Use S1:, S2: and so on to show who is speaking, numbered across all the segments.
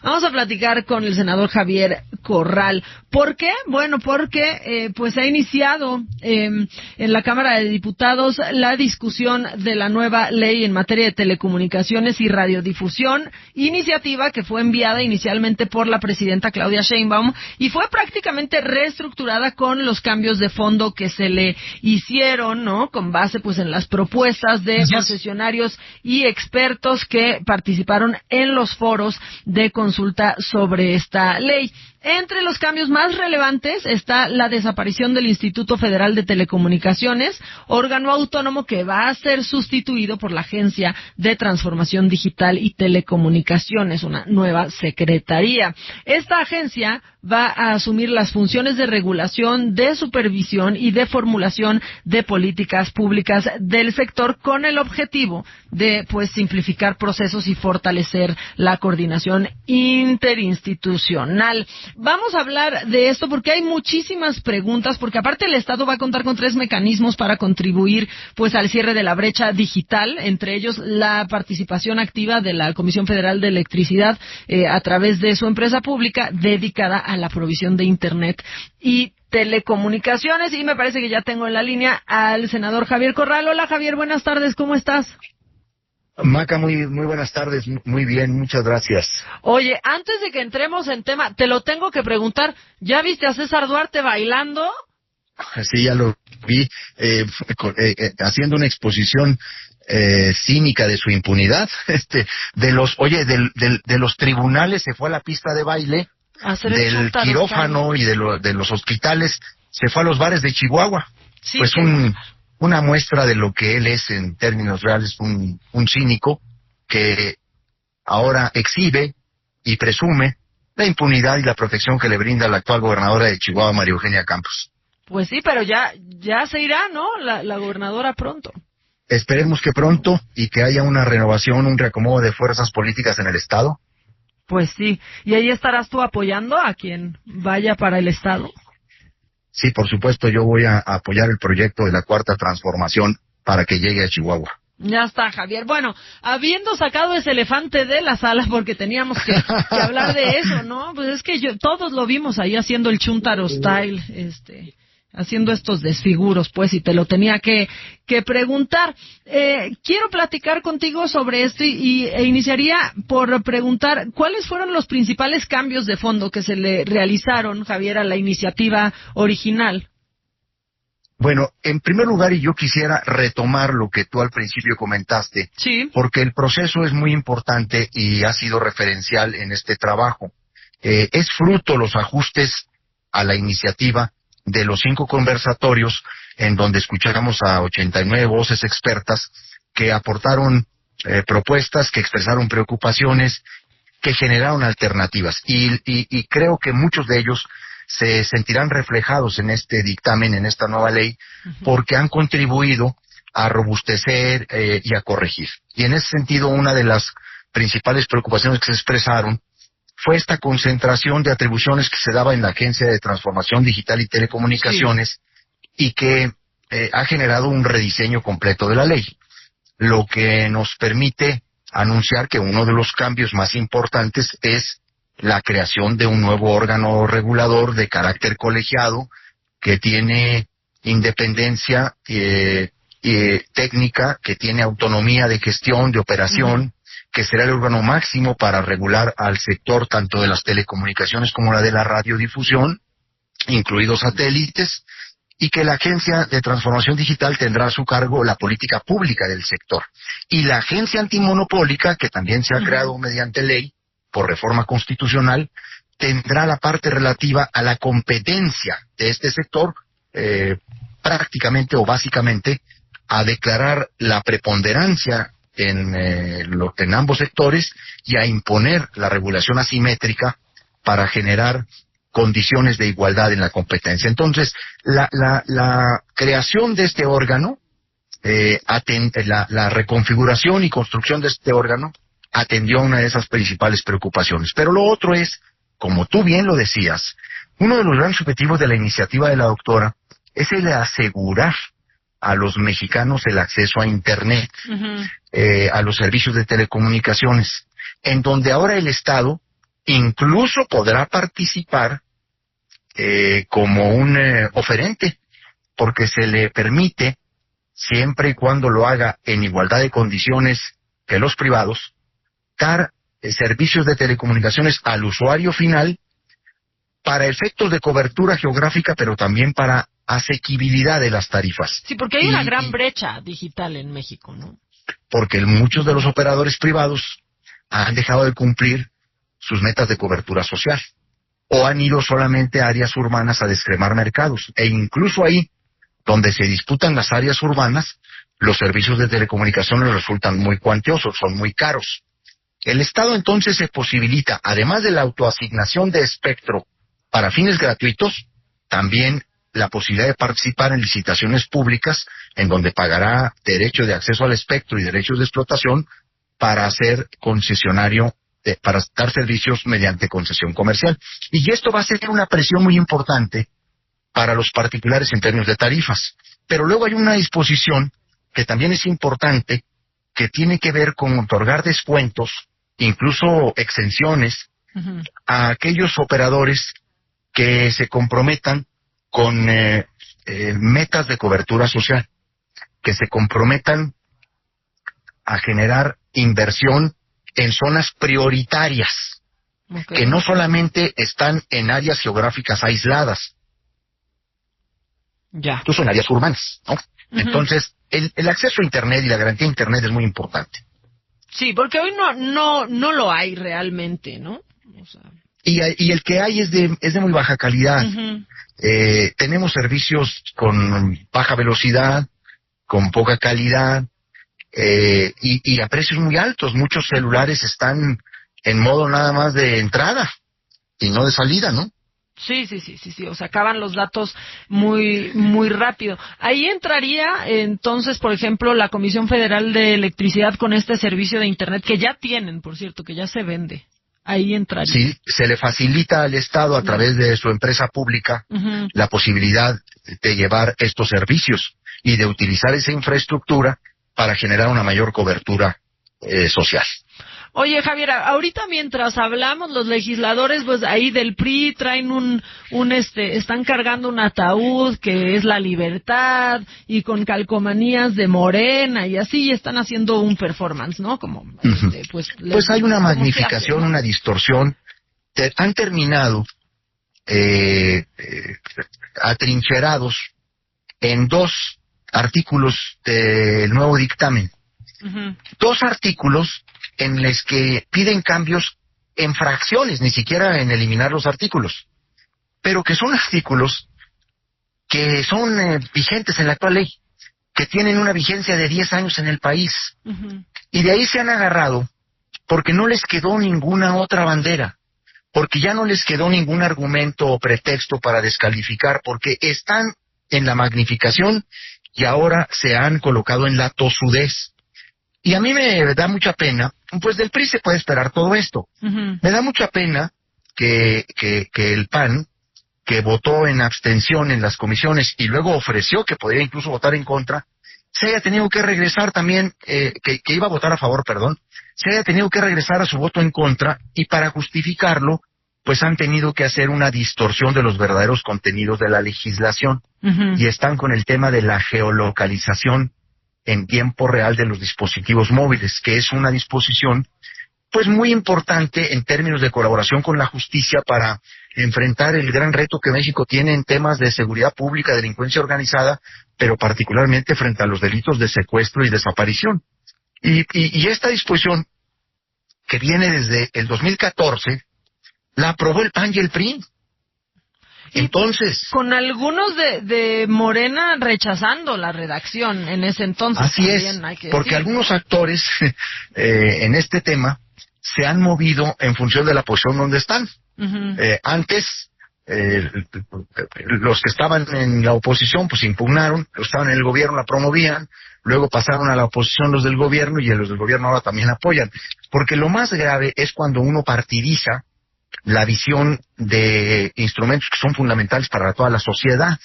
S1: Vamos a platicar con el senador Javier Corral. ¿Por qué? Bueno, porque pues ha iniciado en la Cámara de Diputados la discusión de la nueva ley en materia de telecomunicaciones y radiodifusión, iniciativa que fue enviada inicialmente por la presidenta Claudia Sheinbaum y fue prácticamente reestructurada con los cambios de fondo que se le hicieron, ¿no? Con base pues en las propuestas de concesionarios y expertos que participaron en los foros de consulta sobre esta ley. Entre los cambios más relevantes está la desaparición del Instituto Federal de Telecomunicaciones, órgano autónomo que va a ser sustituido por la Agencia de Transformación Digital y Telecomunicaciones, una nueva secretaría. Esta agencia va a asumir las funciones de regulación, de supervisión y de formulación de políticas públicas del sector con el objetivo de pues simplificar procesos y fortalecer la coordinación interinstitucional. Vamos a hablar de esto porque hay muchísimas preguntas, porque aparte el Estado va a contar con 3 mecanismos para contribuir pues al cierre de la brecha digital, entre ellos la participación activa de la Comisión Federal de Electricidad a través de su empresa pública dedicada a la provisión de Internet y telecomunicaciones. Y me parece que ya tengo en la línea al senador Javier Corral. Hola Javier, buenas tardes, ¿cómo estás?
S2: Maca, muy buenas tardes, muy bien, muchas gracias.
S1: Oye, antes de que entremos en tema, te lo tengo que preguntar, ¿ya viste a César Duarte bailando?
S2: Sí, ya lo vi, haciendo una exposición cínica de su impunidad, de los tribunales se fue a la pista de baile, del quirófano y de los hospitales se fue a los bares de Chihuahua. Sí, pues una muestra de lo que él es en términos reales, un cínico que ahora exhibe y presume la impunidad y la protección que le brinda la actual gobernadora de Chihuahua, María Eugenia Campos.
S1: Pues sí, pero ya se irá, ¿no? La gobernadora pronto.
S2: Esperemos que pronto y que haya una renovación, un reacomodo de fuerzas políticas en el Estado.
S1: Pues sí, ¿y ahí estarás tú apoyando a quien vaya para el Estado?
S2: Sí, por supuesto, yo voy a apoyar el proyecto de la Cuarta Transformación para que llegue a Chihuahua.
S1: Ya está, Javier. Bueno, habiendo sacado ese elefante de la sala, porque teníamos que hablar de eso, ¿no? Pues es que todos lo vimos ahí haciendo el Chuntaro Style, haciendo estos desfiguros, pues, y te lo tenía que preguntar. Quiero platicar contigo sobre esto e iniciaría por preguntar cuáles fueron los principales cambios de fondo que se le realizaron, Javier, a la iniciativa original.
S2: Bueno, en primer lugar, y yo quisiera retomar lo que tú al principio comentaste,
S1: sí,
S2: porque el proceso es muy importante y ha sido referencial en este trabajo. Es fruto los ajustes a la iniciativa de los 5 conversatorios en donde escuchamos a 89 voces expertas que aportaron propuestas, que expresaron preocupaciones, que generaron alternativas. Y creo que muchos de ellos se sentirán reflejados en este dictamen, en esta nueva ley, porque han contribuido a robustecer y a corregir. Y en ese sentido, una de las principales preocupaciones que se expresaron fue esta concentración de atribuciones que se daba en la Agencia de Transformación Digital y Telecomunicaciones, sí, y que ha generado un rediseño completo de la ley, lo que nos permite anunciar que uno de los cambios más importantes es la creación de un nuevo órgano regulador de carácter colegiado que tiene independencia técnica, que tiene autonomía de gestión, de operación, que será el órgano máximo para regular al sector tanto de las telecomunicaciones como la de la radiodifusión, incluidos satélites, y que la Agencia de Transformación Digital tendrá a su cargo la política pública del sector. Y la Agencia Antimonopólica, que también se ha creado mediante ley, por reforma constitucional, tendrá la parte relativa a la competencia de este sector, prácticamente o básicamente, a declarar la preponderancia en ambos sectores y a imponer la regulación asimétrica para generar condiciones de igualdad en la competencia. Entonces, la creación de este órgano, la reconfiguración y construcción de este órgano, atendió a una de esas principales preocupaciones. Pero lo otro es, como tú bien lo decías, uno de los grandes objetivos de la iniciativa de la doctora es el de asegurar a los mexicanos el acceso a Internet, a los servicios de telecomunicaciones, en donde ahora el Estado incluso podrá participar como un oferente, porque se le permite, siempre y cuando lo haga en igualdad de condiciones que los privados, dar servicios de telecomunicaciones al usuario final para efectos de cobertura geográfica, pero también para asequibilidad de las tarifas.
S1: Sí, porque hay una gran brecha digital en México, ¿no?
S2: Porque muchos de los operadores privados han dejado de cumplir sus metas de cobertura social, o han ido solamente a áreas urbanas a descremar mercados, e incluso ahí, donde se disputan las áreas urbanas, los servicios de telecomunicaciones resultan muy cuantiosos, son muy caros. El Estado entonces se posibilita, además de la autoasignación de espectro para fines gratuitos, también la posibilidad de participar en licitaciones públicas, en donde pagará derecho de acceso al espectro y derechos de explotación para ser concesionario, para dar servicios mediante concesión comercial. Y esto va a ser una presión muy importante para los particulares en términos de tarifas. Pero luego hay una disposición que también es importante, que tiene que ver con otorgar descuentos, incluso exenciones, a aquellos operadores que se comprometan con metas de cobertura social, que se comprometan a generar inversión en zonas prioritarias, que no solamente están en áreas geográficas aisladas, incluso en áreas urbanas, ¿no? Entonces, el acceso a Internet y la garantía de Internet es muy importante.
S1: Sí, porque hoy no lo hay realmente, ¿no? O sea...
S2: Y el que hay es de muy baja calidad. Tenemos servicios con baja velocidad, con poca calidad, y a precios muy altos. Muchos celulares están en modo nada más de entrada y no de salida, ¿no?
S1: Sí, o sea, acaban los datos muy rápido. Ahí entraría, entonces, por ejemplo, la Comisión Federal de Electricidad con este servicio de Internet, que ya tienen, por cierto, que ya se vende. Ahí entraría.
S2: Sí, se le facilita al Estado a través de su empresa pública la posibilidad de llevar estos servicios y de utilizar esa infraestructura para generar una mayor cobertura social.
S1: Oye, Javier, ahorita mientras hablamos, los legisladores, pues ahí del PRI traen están cargando un ataúd que es la libertad, y con calcomanías de Morena y así, y están haciendo un performance, ¿no? Como,
S2: pues hay una magnificación, ¿no? Una distorsión. Han terminado atrincherados en 2 artículos del nuevo dictamen. 2 artículos en los que piden cambios en fracciones, ni siquiera en eliminar los artículos, pero que son artículos que son vigentes en la actual ley, que tienen una vigencia de 10 años en el país, y de ahí se han agarrado porque no les quedó ninguna otra bandera, porque ya no les quedó ningún argumento o pretexto para descalificar, porque están en la magnificación y ahora se han colocado en la tosudez. Y a mí me da mucha pena, pues del PRI se puede esperar todo esto. Me da mucha pena que el PAN, que votó en abstención en las comisiones y luego ofreció que podría incluso votar en contra, se haya tenido que regresar también, que iba a votar a favor, perdón, se haya tenido que regresar a su voto en contra, y para justificarlo, pues han tenido que hacer una distorsión de los verdaderos contenidos de la legislación, y están con el tema de la geolocalización en tiempo real de los dispositivos móviles, que es una disposición pues muy importante en términos de colaboración con la justicia para enfrentar el gran reto que México tiene en temas de seguridad pública, delincuencia organizada, pero particularmente frente a los delitos de secuestro y desaparición. Y esta disposición, que viene desde el 2014, la aprobó el PAN y el PRI. Entonces,
S1: con algunos de Morena rechazando la redacción en ese entonces.
S2: Así es, porque algunos actores en este tema se han movido en función de la posición donde están. Antes, los que estaban en la oposición pues impugnaron, los que estaban en el gobierno la promovían, luego pasaron a la oposición los del gobierno, y los del gobierno ahora también apoyan. Porque lo más grave es cuando uno partidiza la visión de instrumentos que son fundamentales para toda la sociedad.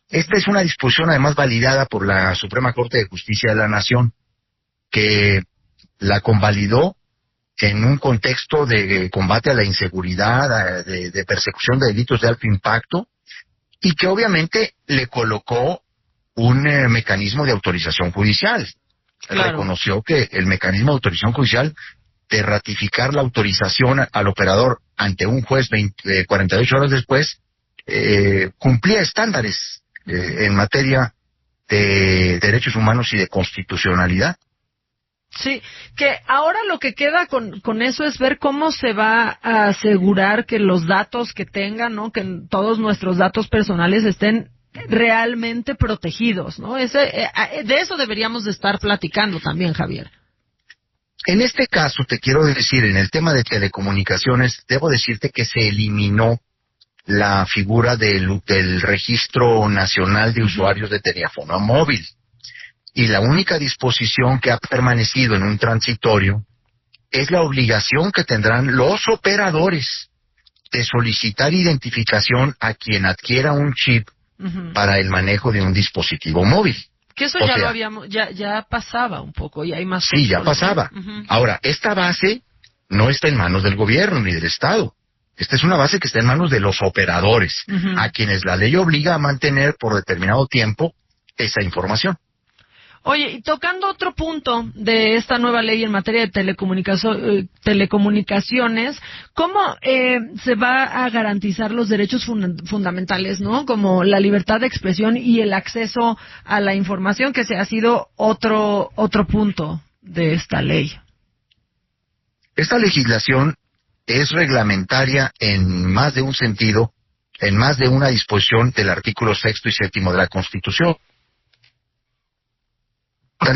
S2: Esta es una disposición además validada por la Suprema Corte de Justicia de la Nación, que la convalidó en un contexto de combate a la inseguridad, de persecución de delitos de alto impacto, y que obviamente le colocó un mecanismo de autorización judicial.
S1: Claro.
S2: Reconoció que el mecanismo de autorización judicial de ratificar la autorización al operador ante un juez 48 horas después cumplía estándares en materia de derechos humanos y de constitucionalidad.
S1: Sí, que ahora lo que queda con eso es ver cómo se va a asegurar que los datos que tengan, ¿no? Que todos nuestros datos personales estén realmente protegidos, ¿no? De eso deberíamos de estar platicando también, Javier.
S2: En este caso, te quiero decir, en el tema de telecomunicaciones, debo decirte que se eliminó la figura del Registro Nacional de Usuarios de Teléfono Móvil. Y la única disposición que ha permanecido en un transitorio es la obligación que tendrán los operadores de solicitar identificación a quien adquiera un chip para el manejo de un dispositivo móvil.
S1: Que eso ya lo habíamos, ya pasaba un poco, y hay más.
S2: Sí, ya pasaba. Ahora, esta base no está en manos del gobierno ni del Estado. Esta es una base que está en manos de los operadores, a quienes la ley obliga a mantener por determinado tiempo esa información.
S1: Oye, y tocando otro punto de esta nueva ley en materia de telecomunicaciones, ¿cómo se va a garantizar los derechos fundamentales, ¿no? Como la libertad de expresión y el acceso a la información, que se ha sido otro punto de esta ley.
S2: Esta legislación es reglamentaria en más de un sentido, en más de una disposición del artículo 6º y 7º de la Constitución.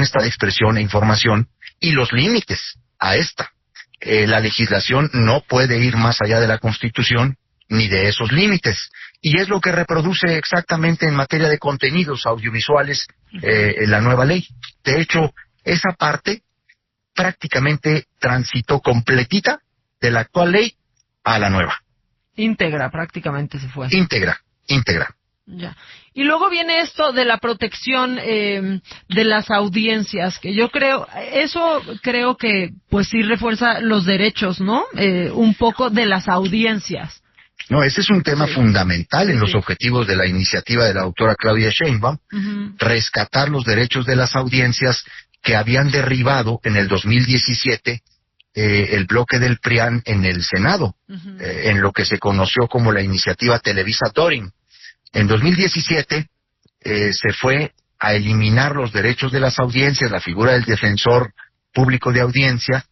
S2: Esta expresión e información y los límites a esta. La legislación no puede ir más allá de la Constitución ni de esos límites. Y es lo que reproduce exactamente en materia de contenidos audiovisuales la nueva ley. De hecho, esa parte prácticamente transitó completita de la actual ley a la nueva.
S1: Íntegra, prácticamente se fue.
S2: Íntegra.
S1: Ya. Y luego viene esto de la protección de las audiencias, que yo creo que pues sí refuerza los derechos, ¿no? Un poco de las audiencias.
S2: No, ese es un tema fundamental en los objetivos de la iniciativa de la doctora Claudia Sheinbaum, rescatar los derechos de las audiencias que habían derribado en el 2017 el bloque del PRIAN en el Senado, en lo que se conoció como la iniciativa Televisa Doring. En 2017 se fue a eliminar los derechos de las audiencias, la figura del defensor público de audiencia,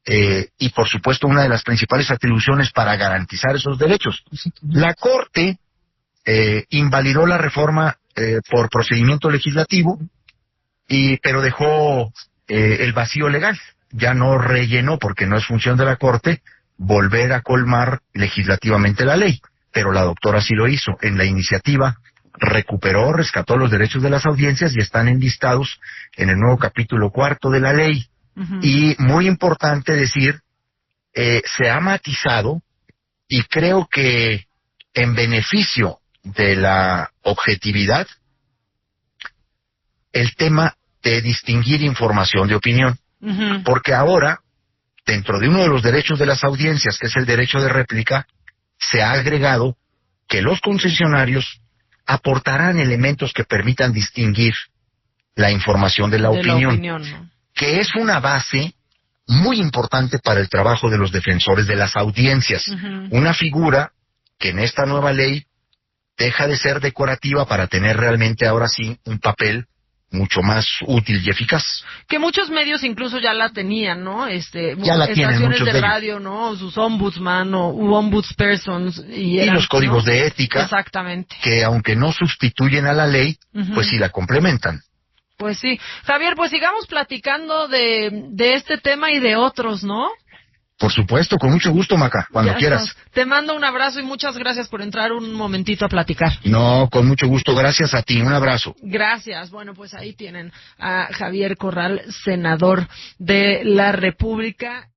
S2: y por supuesto una de las principales atribuciones para garantizar esos derechos. La Corte invalidó la reforma por procedimiento legislativo, pero dejó el vacío legal. Ya no rellenó, porque no es función de la Corte, volver a colmar legislativamente la ley. Pero la doctora sí lo hizo. En la iniciativa rescató los derechos de las audiencias y están enlistados en el nuevo capítulo 4º de la ley. Y muy importante decir, se ha matizado, y creo que en beneficio de la objetividad, el tema de distinguir información de opinión. Porque ahora, dentro de uno de los derechos de las audiencias, que es el derecho de réplica, se ha agregado que los concesionarios aportarán elementos que permitan distinguir la información de la opinión,
S1: ¿no?
S2: Que es una base muy importante para el trabajo de los defensores de las audiencias. Una figura que en esta nueva ley deja de ser decorativa para tener realmente ahora sí un papel mucho más útil y eficaz.
S1: Que muchos medios incluso ya la tenían, ¿no?
S2: Ya la tienen
S1: estaciones
S2: muchos
S1: de radio, ¿no? Sus ombudsman o ombudspersons. Y
S2: los códigos, ¿no?, de ética.
S1: Exactamente.
S2: Que aunque no sustituyen a la ley, pues sí la complementan.
S1: Pues sí. Javier, pues sigamos platicando de este tema y de otros, ¿no?
S2: Por supuesto, con mucho gusto, Maca, cuando quieras.
S1: Te mando un abrazo y muchas gracias por entrar un momentito a platicar.
S2: No, con mucho gusto, gracias a ti, un abrazo.
S1: Gracias. Bueno, pues ahí tienen a Javier Corral, senador de la República.